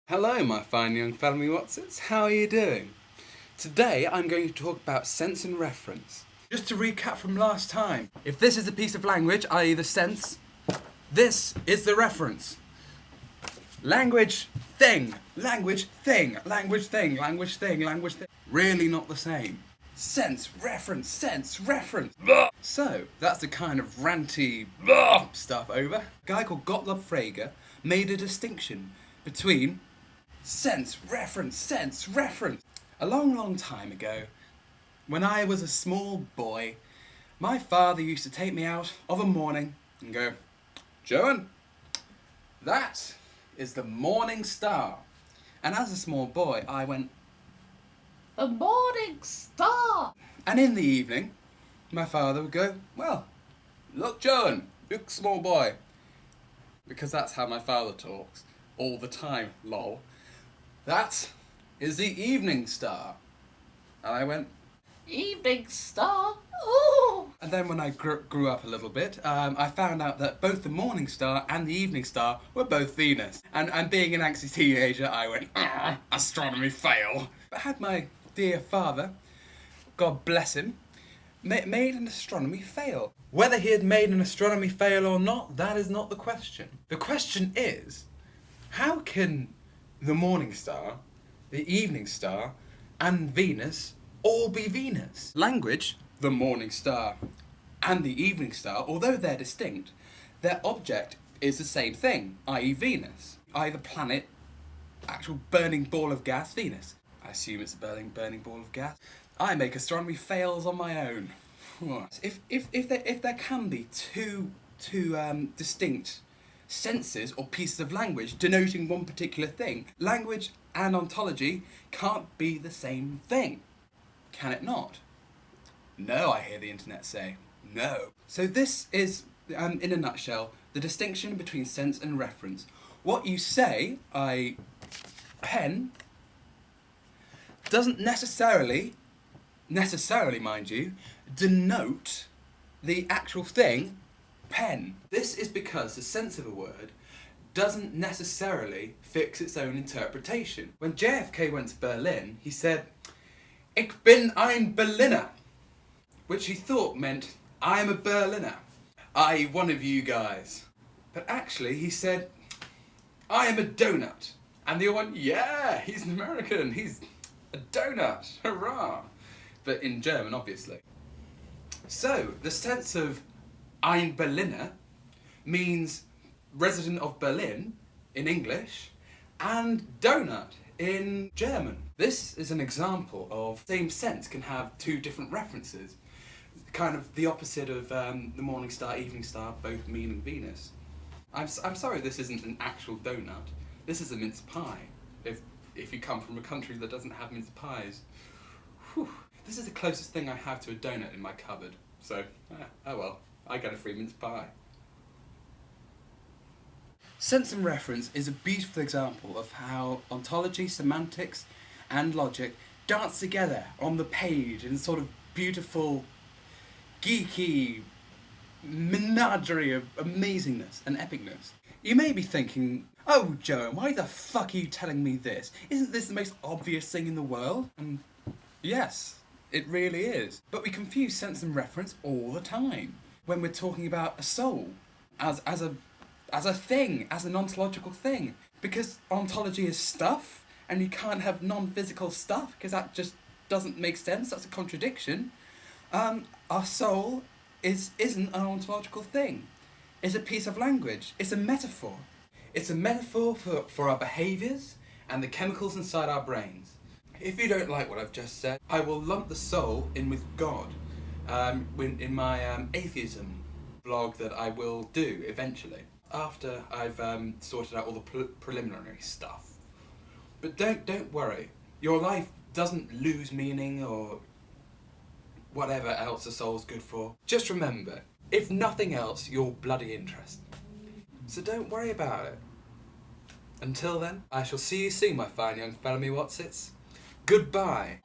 Hello my fine young family Watsits, how are you doing? Today I'm going to talk about sense and reference. Just to recap from last time, if this is a piece of language, i.e. the sense, this is the reference. Language thing, language thing, language thing, language thing, language thing. Really not the same. Sense, reference, blah. So, that's the kind of ranty blah stuff over. A guy called Gottlob Frege made a distinction between sense, reference. A long time ago, when I was a small boy, my father used to take me out of a morning and go, "Joan, that is the morning star." And as a small boy, I went, "The morning star." And in the evening, my father would go, "Well, look, Joan, look, small boy." Because that's how my father talks, all the time, lol. "That is the evening star." And I went, "Evening star? Ooh!" And then when I grew up a little bit, I found out that both the morning star and the evening star were both Venus. And being an angsty teenager, I went, astronomy fail. But had my dear father, God bless him, made an astronomy fail. Whether he had made an astronomy fail or not, that is not the question. The question is, how can the morning star, the evening star, and Venus all be Venus? Language, the morning star, and the evening star, although they're distinct, their object is the same thing, i.e. Venus. Either planet, actual burning ball of gas, Venus. I assume it's a burning ball of gas. I make astronomy fails on my own. If there can be two distinct senses or pieces of language denoting one particular thing, language and ontology can't be the same thing. Can it not? No, I hear the internet say. No. So this is, in a nutshell, the distinction between sense and reference. What you say, I pen, doesn't necessarily, mind you, denote the actual thing, pen. This is because the sense of a word doesn't necessarily fix its own interpretation. When JFK went to Berlin, he said, "Ich bin ein Berliner," which he thought meant, "I am a Berliner, i.e. one of you guys." But actually he said, "I am a donut." And the other one, "Yeah, he's an American, he's a donut, hurrah." But in German, obviously. So, the sense of ein Berliner means resident of Berlin in English and donut in German. This is an example of same sense can have two different references. Kind of the opposite of the morning star, evening star, both meaning Venus. I'm sorry this isn't an actual donut. This is a mince pie. If you come from a country that doesn't have mince pies. Whew. This is the closest thing I have to a donut in my cupboard. So, oh well, I get a free mince pie. Sense and reference is a beautiful example of how ontology, semantics, and logic dance together on the page in a sort of beautiful, geeky menagerie of amazingness and epicness. You may be thinking, "Oh, Joe, why the fuck are you telling me this? Isn't this the most obvious thing in the world?" And yes, it really is. But we confuse sense and reference all the time when we're talking about a soul as a thing, as an ontological thing. Because ontology is stuff, and you can't have non-physical stuff, because that just doesn't make sense, that's a contradiction. Our soul isn't an ontological thing. It's a piece of language. It's a metaphor. It's a metaphor for our behaviours and the chemicals inside our brains. If you don't like what I've just said, I will lump the soul in with God in my atheism vlog that I will do eventually, after I've sorted out all the preliminary stuff. But don't worry, your life doesn't lose meaning or whatever else the soul's good for. Just remember, if nothing else, you're bloody interesting. So don't worry about it. Until then, I shall see you soon, my fine young fellow me Watsits. Goodbye.